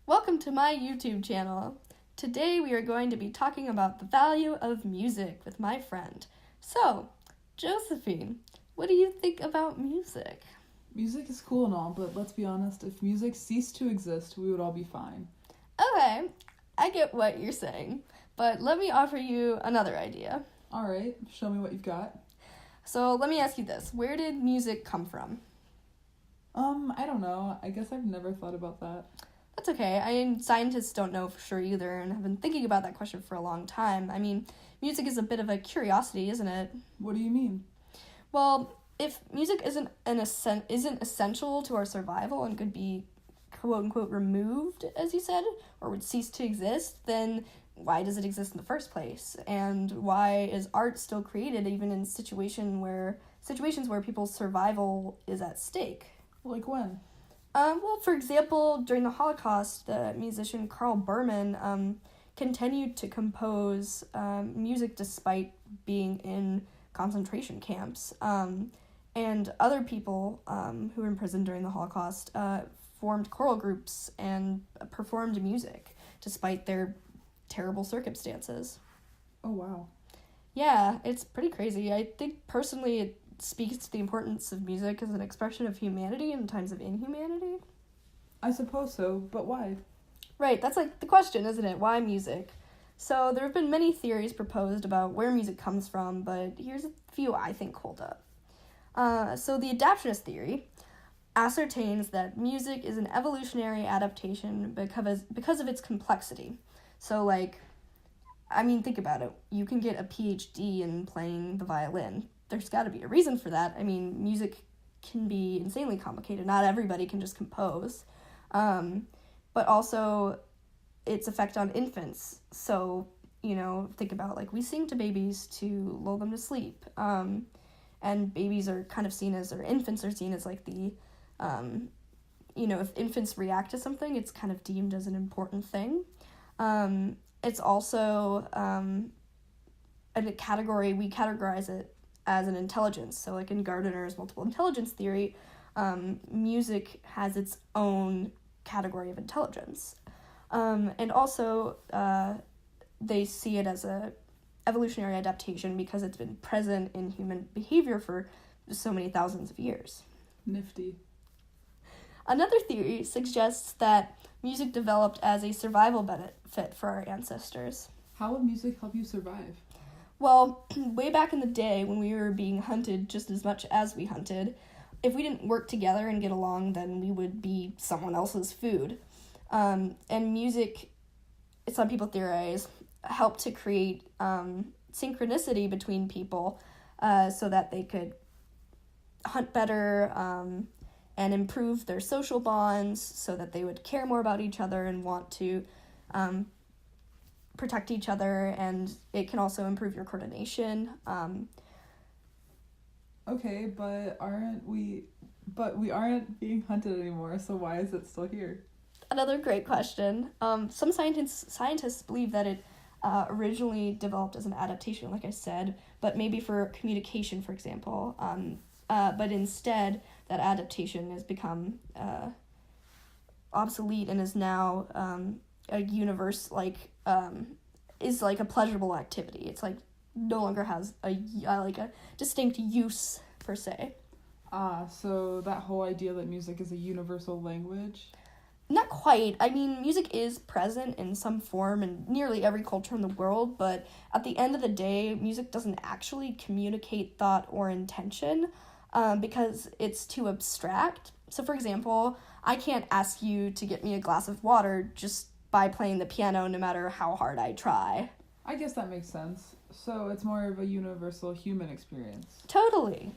Welcome to my YouTube channel. Today we are going to be talking about the value of music with my friend. So, Josephine, what do you think about music? Music is cool and all, but let's be honest, if music ceased to exist, we would all be fine. Okay, I get what you're saying, but let me offer you another idea. Alright, show me what you've got. So let me ask you this, where did music come from? I don't know. I guess I've never thought about that. That's okay. Scientists don't know for sure either and have been thinking about that question for a long time. Music is a bit of a curiosity, isn't it? What do you mean? Well, if music isn't essential to our survival and could be quote unquote removed, as you said, or would cease to exist, then why does it exist in the first place? And why is art still created even in situations where people's survival is at stake? Like when? For example, during the Holocaust, the musician Carl Berman continued to compose music despite being in concentration camps. And other people who were imprisoned during the Holocaust formed choral groups and performed music despite their terrible circumstances. Oh, wow. Yeah, it's pretty crazy. I think personally it speaks to the importance of music as an expression of humanity in times of inhumanity. I suppose so, but why? Right, that's like the question, isn't it? Why music? So there have been many theories proposed about where music comes from, but here's a few I think hold up. So the adaptionist theory ascertains that music is an evolutionary adaptation because of its complexity. So think about it. You can get a PhD in playing the violin. There's got to be a reason for that. Music can be insanely complicated. Not everybody can just compose. But also its effect on infants. So, think about we sing to babies to lull them to sleep. And babies are kind of seen as, or infants are seen as if infants react to something, it's kind of deemed as an important thing. It's also a category, we categorize it as an intelligence. So in Gardner's multiple intelligence theory, music has its own category of intelligence. And also they see it as a evolutionary adaptation because it's been present in human behavior for so many thousands of years. Nifty. Another theory suggests that music developed as a survival benefit for our ancestors. How would music help you survive? Well, way back in the day when we were being hunted just as much as we hunted, if we didn't work together and get along, then we would be someone else's food. And music, some people theorize, helped to create synchronicity between people so that they could hunt better and improve their social bonds so that they would care more about each other and want to protect each other, and it can also improve your coordination. Okay, but we aren't being hunted anymore, so why is it still here? Another great question. Some scientists believe that it originally developed as an adaptation, like I said, but maybe for communication, for example. But instead, that adaptation has become obsolete and is now a universe is a pleasurable activity. It's no longer has a distinct use per se. So that whole idea that music is a universal language? Not quite. Music is present in some form in nearly every culture in the world, but at the end of the day, music doesn't actually communicate thought or intention because it's too abstract. So, for example, I can't ask you to get me a glass of water just by playing the piano no matter how hard I try. I guess that makes sense. So it's more of a universal human experience. Totally.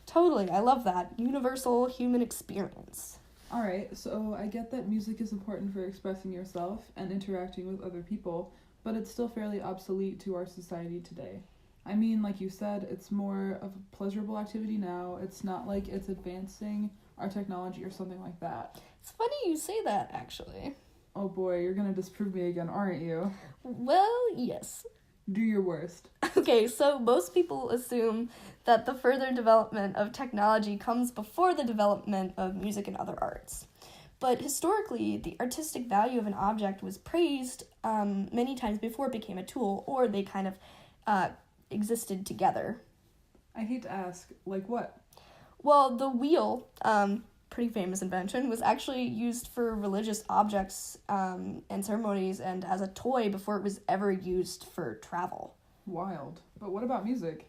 I love that. Universal human experience. Alright, so I get that music is important for expressing yourself and interacting with other people, but it's still fairly obsolete to our society today. Like you said, it's more of a pleasurable activity now. It's not like it's advancing our technology or something like that. It's funny you say that, actually. Oh boy, you're gonna disprove me again, aren't you? Well, yes. Do your worst. Okay, so most people assume that the further development of technology comes before the development of music and other arts. But historically, the artistic value of an object was praised many times before it became a tool, or they kind of existed together. I hate to ask, like what? Well, the wheel, pretty famous invention, was actually used for religious objects and ceremonies and as a toy before it was ever used for travel. Wild. But what about music?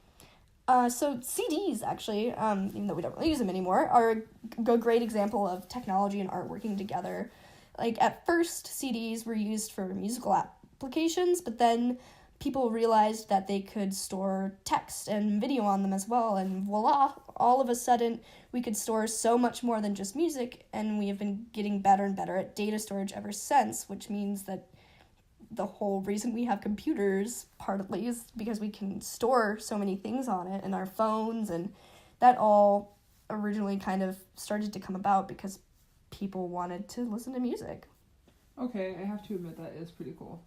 So CDs, actually, even though we don't really use them anymore, are a great example of technology and art working together. Like, at first, CDs were used for musical applications, but then people realized that they could store text and video on them as well, and voila, all of a sudden, we could store so much more than just music, and we have been getting better and better at data storage ever since, which means that the whole reason we have computers, partly, is because we can store so many things on it, and our phones, and that all originally kind of started to come about because people wanted to listen to music. Okay, I have to admit that is pretty cool.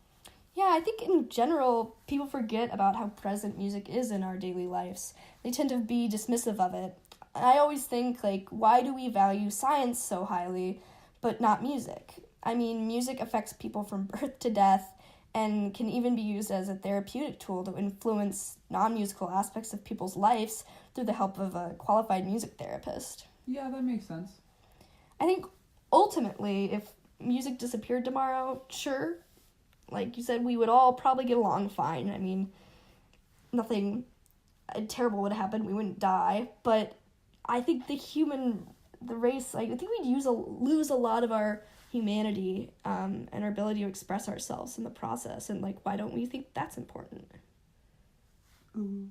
Yeah, I think in general, people forget about how present music is in our daily lives. They tend to be dismissive of it. I always think, like, why do we value science so highly, but not music? I mean, music affects people from birth to death and can even be used as a therapeutic tool to influence non-musical aspects of people's lives through the help of a qualified music therapist. Yeah, that makes sense. I think, ultimately, if music disappeared tomorrow, sure, like you said, we would all probably get along fine. I mean, nothing terrible would happen. We wouldn't die. But I think the race, like, I think we'd lose a lot of our humanity and our ability to express ourselves in the process. And, like, why don't we think that's important? Ooh.